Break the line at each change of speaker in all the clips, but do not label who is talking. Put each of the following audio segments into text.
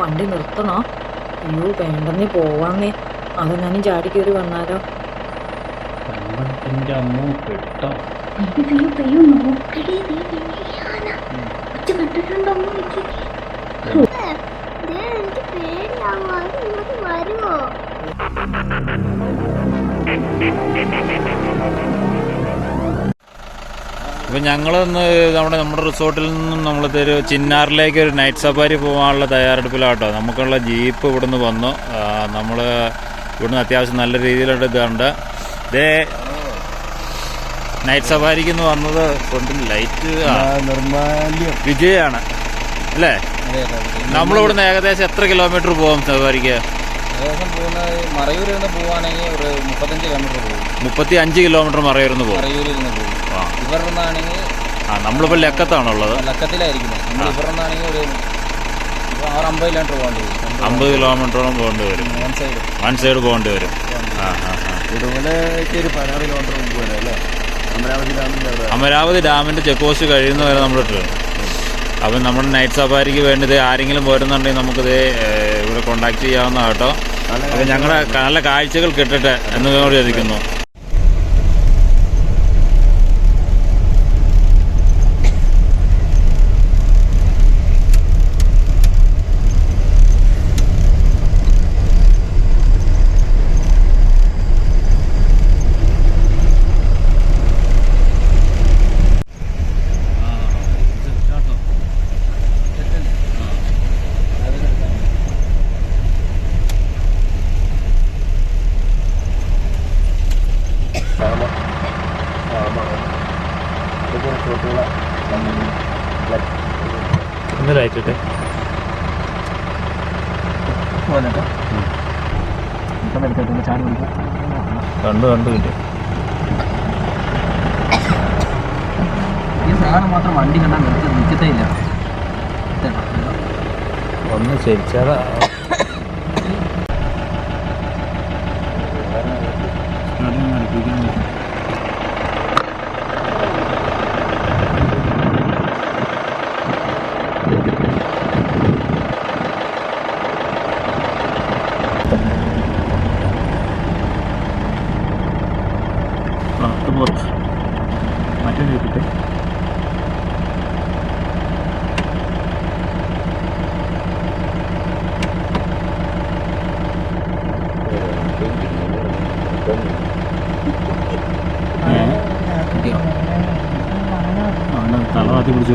വണ്ടി നിർത്തണോ? അയ്യോ വേണ്ടെന്നേ പോവാന്നേ. അതെങ്ങാനും ചാടി കയറി വന്നാലോ?
എന്റെ അമ്മ പെട്ടോ.
അയ്യോ നോക്കടി, ഒച്ച കണ്ടിട്ടുണ്ടോ? എനിക്ക് പേടിയാവോ, ഇങ്ങോട്ട് വരുമോ?
അപ്പം ഞങ്ങളൊന്ന് നമ്മുടെ റിസോർട്ടിൽ നിന്നും നമ്മളൊരു ചിന്നാറിലേക്ക് ഒരു നൈറ്റ് സഫാരി പോകാനുള്ള തയ്യാറെടുപ്പിലാട്ടോ. നമുക്കുള്ള ജീപ്പ് ഇവിടുന്ന് വന്നു. നമ്മൾ ഇവിടുന്ന് അത്യാവശ്യം നല്ല രീതിയിലുള്ള ഇതുണ്ട്. ഇതേ നൈറ്റ് സഫാരിക്ക് വന്നത് ഫ്രണ്ടിൽ ലൈറ്റ് വിജയാണ് അല്ലേ? നമ്മളിവിടുന്ന് ഏകദേശം എത്ര കിലോമീറ്റർ പോകും സഫാരിക്ക്?
ഏകദേശം പോകുന്നത് മറയൂരിൽ നിന്ന് പോവുകയാണെങ്കിൽ ഒരു 35 കിലോമീറ്റർ പോകും.
35 കിലോമീറ്റർ മറയൂരിൽ നിന്ന് പോകും.
മറയൂരിൽ നിന്ന് പോകും. ഇവരുടെ നിന്നാണെങ്കിൽ
നമ്മളിപ്പോൾ ലക്കത്താണുള്ളത്.
ലക്കത്തിലായിരിക്കുന്നത്. നമ്മൾ ഇവരുടെ നിന്നാണെങ്കിൽ ഒരു 50 കിലോമീറ്റർ പോകേണ്ടി വരും. 50
കിലോമീറ്ററോളം പോകേണ്ടി വരും. വൺ സൈഡ് പോകേണ്ടി വരും.
ഇതുപോലെയൊക്കെ ഒരു 16 കിലോമീറ്റർ മുമ്പ് വരെ അല്ലേ?
അമരാവതി ഡാമിൻ്റെ ചെക്ക് പോസ്റ്റ് കഴിയുന്ന വരെ നമ്മളിട്ട്. അപ്പം നമ്മുടെ നൈറ്റ് സഫാരിക്ക് വേണ്ടി ആരെങ്കിലും പോരുന്നുണ്ടെങ്കിൽ നമുക്കിത് ഇവിടെ കോണ്ടാക്ട് ചെയ്യാവുന്ന കേട്ടോ. അപ്പം ഞങ്ങളുടെ നല്ല കാഴ്ചകൾ കിട്ടട്ടെ എന്ന് കൂടി ചോദിക്കുന്നു. ലൈറ്റിട്ടെ കണ്ടു കിട്ടി.
ഈ സാധനം മാത്രം വണ്ടി കണ്ടാൽ നിൽക്കത്തേ ഇല്ല.
ഒന്ന് ശരിച്ചാതാ. മറ്റേ കിട്ടേ തല മാറ്റി പിടിച്ചു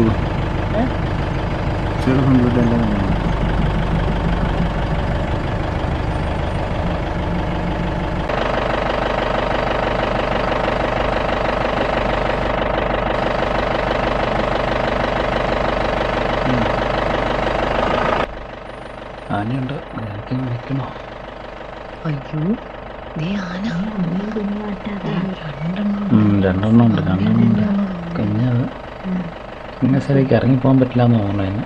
ചെറു കൊണ്ടിട്ട് എല്ലാം ആനയുണ്ട്. എനിക്ക് വിളിക്കണോ?
അയ്യോ ആന
രണ്ടെണ്ണം ഉണ്ട്. കുഞ്ഞത് ഇന്ന സ്ഥലത്തേക്ക് ഇറങ്ങിപ്പോകാൻ പറ്റില്ല എന്ന് തോന്നുന്നു.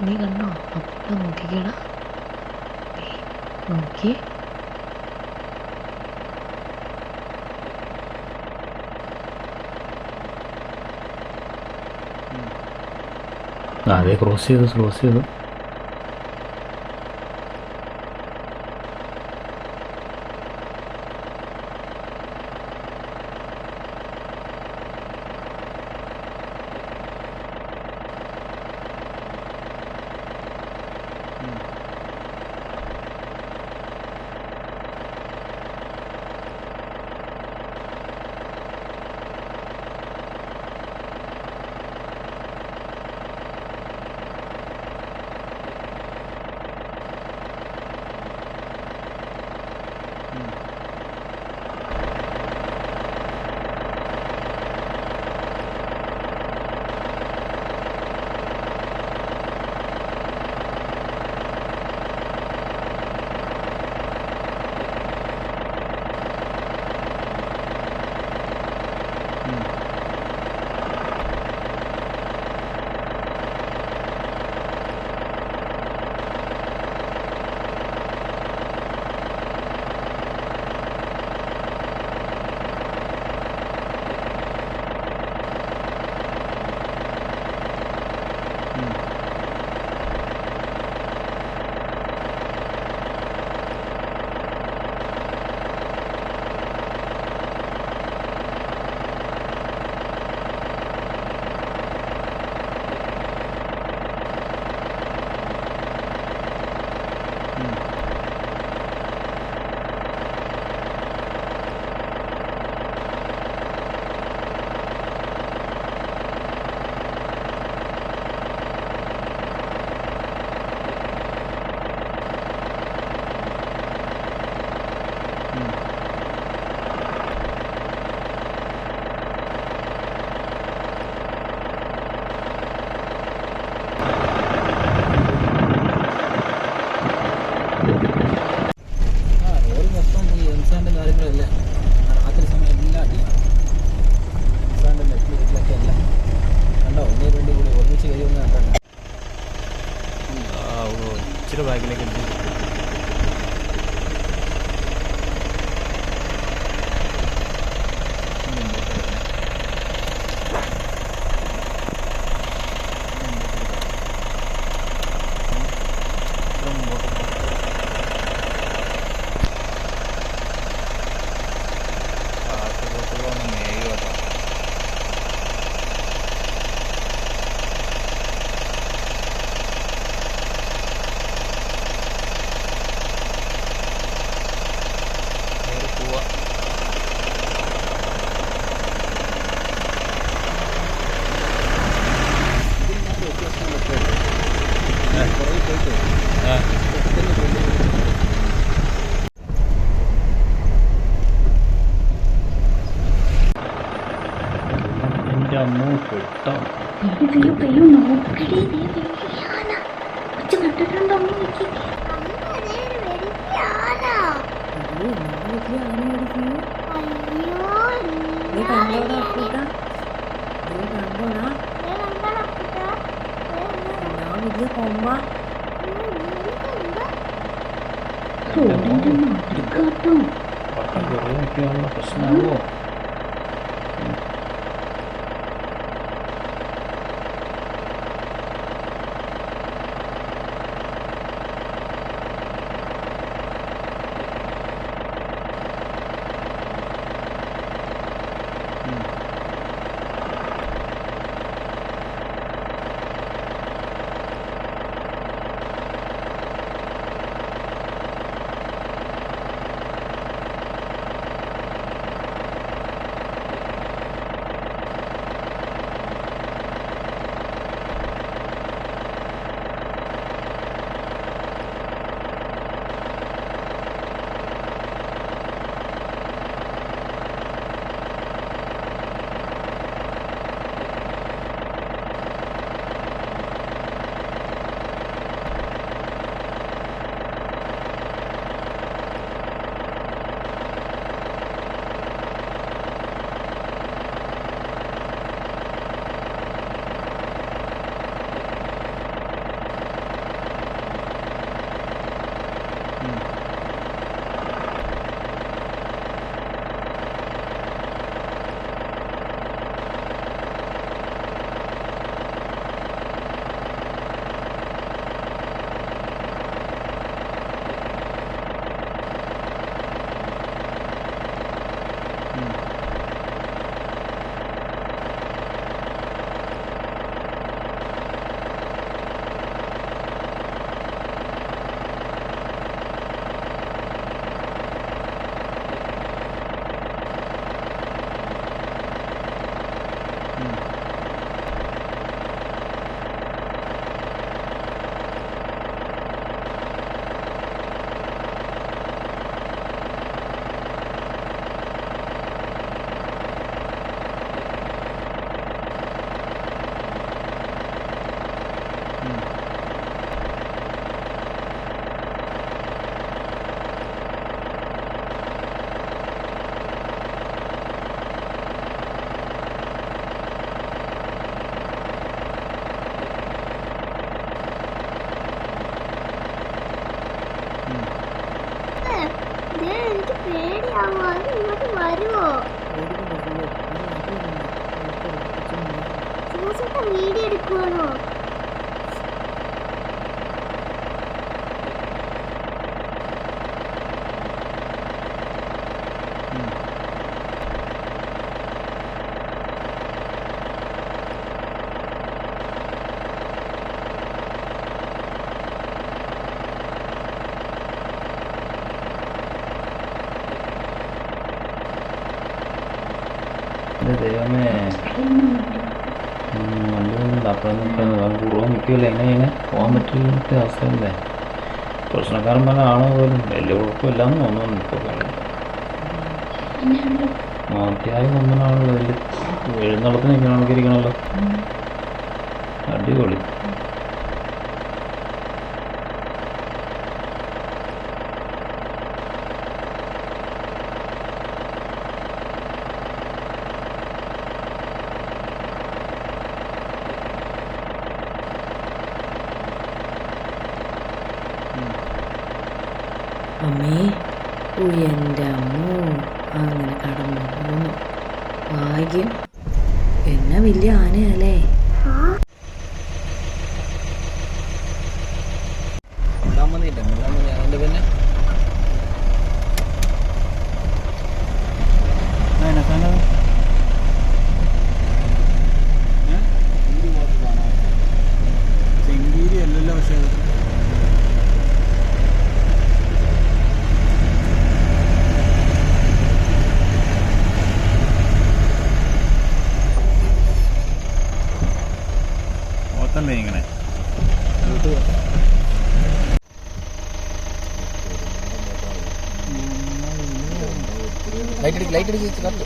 നീ കണ്ടോ? അപ്പൊ നോക്കിക്കടാ, നോക്കി.
അതേ ക്രോസ് ചെയ്തു.
ഇച്ചിരി ബാക്കിലേക്ക് എടുത്ത്
പെയ്യോ നോക്കടി ആന ഒച്ച കണ്ടിട്ടുണ്ടോ നോക്കി
നീ കണ്ടോടാ അപ്പൂട്ട? നീ കണ്ടോടാ? ഞാൻ വലിയ കൊമ്പ.
റോഡിന്റെ നടുക്കാട്ടോ.
പ്രശ്നമാവോ?
വീഡിയോ എടുക്കുവാണോ?
ദൈവമേ വണ്ടി വന്നില്ല. അപ്പോഴൊന്നും കുറവ് നിൽക്കില്ല. എങ്ങനെ പോകാൻ പറ്റില്ലാത്ത അവസ്ഥയല്ലേ? പ്രശ്നക്കാരൻ പല ആണോ പോലും വലിയ കുഴപ്പമില്ലാന്ന് തോന്നുന്നു. ഇപ്പോൾ അത്യാവശ്യം കൊമ്പനാണല്ലോ. വലിയ എഴുന്നള്ളത്തിന് നിൽക്കണമൊക്കെ ഇരിക്കണമല്ലോ. അടിപൊളി.
അമ്മേ എൻ്റെ അമ്മോ അങ്ങനെ കടന്നു പോന്നു. ഭാഗ്യം എന്നെ വലിയ ആനയല്ലേ.
ഇങ്ങനെ
ലൈറ്റ് അടിച്ച് കറണ്ട്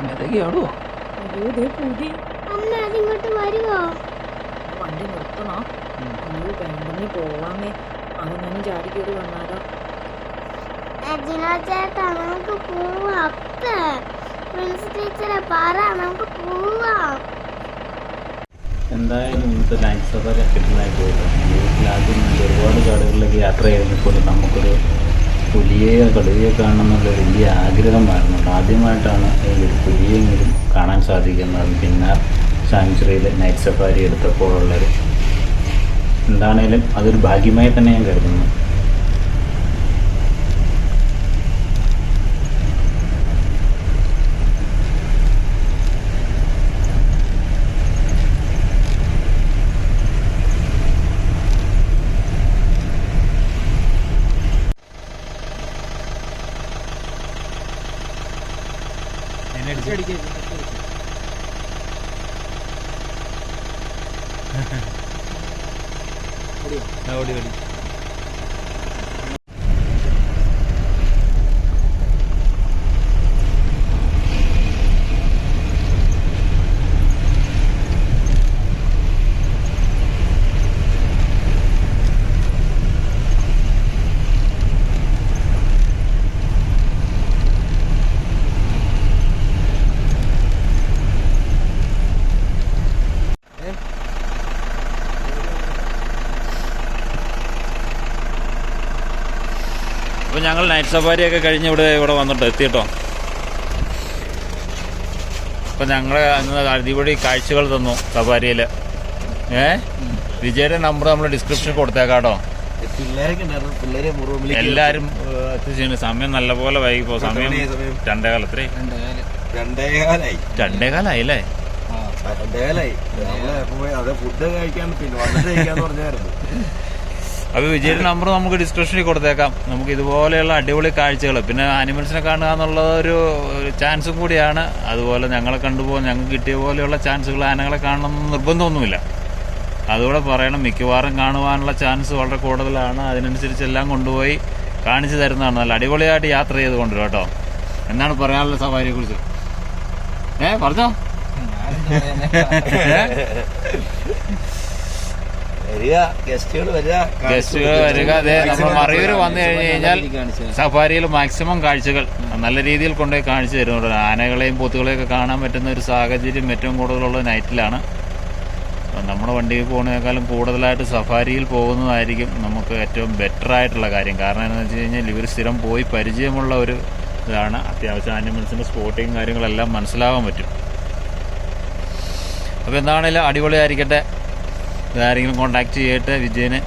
മെതകയാണോ?
അമ്മ അതിങ്ങോട്ട് വരുവോ?
വണ്ടി നിർത്തണോ? അയ്യോ വേണ്ടെന്നേ പോവാന്നേ. അതെങ്ങനെ ചാടി കയറി വന്നാലോ?
അജിനോ ചേട്ടാ നമുക്ക് പോവാം. പ്രിൻസ് ടീച്ചറെ പറ നമുക്ക് പോവാം.
എന്തായാലും ഇന്നത്തെ നൈറ്റ് സഫാരി കിട്ടുന്നതായി പോയിട്ടോ. ജീവിതത്തിലാദ്യം ഒരുപാട് കാടുകളിലേക്ക് യാത്ര ചെയ്തപ്പോൾ നമുക്കൊരു പുലിയെയോ കടുവയോ കാണണം എന്നുള്ള വലിയ ആഗ്രഹമായിരുന്നു. ആദ്യമായിട്ടാണ് ഒരു പുലിയെങ്കിലും കാണാൻ സാധിക്കുന്നത്. പിന്നെ സാങ്ച്വറിയിൽ നൈറ്റ് സഫാരി എടുത്തപ്പോഴുള്ളൊരു എന്താണേലും അതൊരു ഭാഗ്യമായി തന്നെ ഞാൻ കരുതുന്നു.
ഓടി ഓടി അപ്പോൾ ഞങ്ങൾ നൈറ്റ് സഫാരിയൊക്കെ കഴിഞ്ഞ് ഇവിടെ വന്നിട്ട് എത്തിയിട്ടോ. അപ്പോൾ ഞങ്ങൾ അന്ന് അടിപൊളി കാഴ്ചകൾ തന്നു സഫാരിയിൽ. വിജയുടെ നമ്പർ നമ്മൾ ഡിസ്ക്രിപ്ഷനിൽ കൊടുത്തേക്കാട്ടോ. എല്ലാവരും എത്തിച്ചു. സമയം നല്ലപോലെ വൈകിപ്പോ. സമയം 2:15 2:15 അല്ലേ? അപ്പോൾ വിജയുടെ നമ്പർ നമുക്ക് ഡിസ്ക്രിപ്ഷനിൽ കൊടുത്തേക്കാം. നമുക്ക് ഇതുപോലെയുള്ള അടിപൊളി കാഴ്ചകൾ, പിന്നെ ആനിമൽസിനെ കാണുക എന്നുള്ളത് ഒരു ചാൻസും കൂടിയാണ്. അതുപോലെ ഞങ്ങളെ കണ്ടുപോകാൻ ഞങ്ങൾക്ക് കിട്ടിയ പോലെയുള്ള ചാൻസുകൾ ആനകളെ കാണണമെന്ന് നിർബന്ധമൊന്നുമില്ല. അതുകൂടെ പറയണം. മിക്കവാറും കാണുവാനുള്ള ചാൻസ് വളരെ കൂടുതലാണ്. അതിനനുസരിച്ചെല്ലാം കൊണ്ടുപോയി കാണിച്ചു തരുന്നതാണ്. നല്ല അടിപൊളിയായിട്ട് യാത്ര ചെയ്ത് കൊണ്ടുവരും കേട്ടോ. എന്താണ് പറയാനുള്ള സഫാരിയെ കുറിച്ച്? പറഞ്ഞോ.
ഗസ്റ്റുകൾ വരിക.
അതെ, നമ്മൾ മറയൂർ വന്നു കഴിഞ്ഞ് കഴിഞ്ഞാൽ സഫാരിയിൽ മാക്സിമം കാഴ്ചകൾ നല്ല രീതിയിൽ കൊണ്ടുപോയി കാണിച്ചു തരുന്നുണ്ട്. ആനകളെയും പോത്തുകളെയൊക്കെ കാണാൻ പറ്റുന്ന ഒരു സാഹചര്യം ഏറ്റവും കൂടുതലുള്ള നൈറ്റിലാണ്. നമ്മുടെ വണ്ടിയിൽ പോകുന്നതിനേക്കാളും കൂടുതലായിട്ട് സഫാരിയിൽ പോകുന്നതായിരിക്കും നമുക്ക് ഏറ്റവും ബെറ്റർ ആയിട്ടുള്ള കാര്യം. കാരണം എന്താണെന്ന് വെച്ച് കഴിഞ്ഞാൽ ഇവർ സ്ഥിരം പോയി പരിചയമുള്ള ഒരു ഇതാണ്. അത്യാവശ്യം ആനിമൽസിൻ്റെ സ്പോട്ടിങ് കാര്യങ്ങളെല്ലാം മനസ്സിലാവാൻ പറ്റും. അപ്പോൾ എന്താണേലും അടിപൊളിയായിരിക്കട്ടെ. ഇതാരെങ്കിലും കോണ്ടാക്ട് ചെയ്യട്ടെ വിജയന്.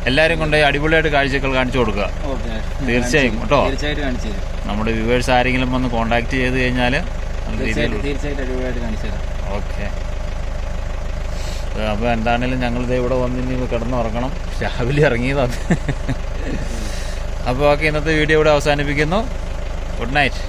എല്ലാവരും കൊണ്ടുപോയി അടിപൊളിയായിട്ട് കാഴ്ചകൾ കാണിച്ചു കൊടുക്കുക. തീർച്ചയായും കേട്ടോ. നമ്മുടെ വ്യൂവേഴ്സ് ആരെങ്കിലും വന്ന് കോണ്ടാക്ട് ചെയ്ത് കഴിഞ്ഞാൽ നല്ല രീതിയിൽ.
തീർച്ചയായിട്ടും അടിപൊളിയായിട്ട് കാണിച്ചു തരാം.
ഓക്കെ. അപ്പോൾ എന്താണേലും ഞങ്ങളിത് ഇവിടെ വന്നിനി കിടന്നുറങ്ങണം. രാവിലെ ഇറങ്ങിയതാണ്. അപ്പോൾ ഓക്കെ, ഇന്നത്തെ വീഡിയോ ഇവിടെ അവസാനിപ്പിക്കുന്നു. Good night.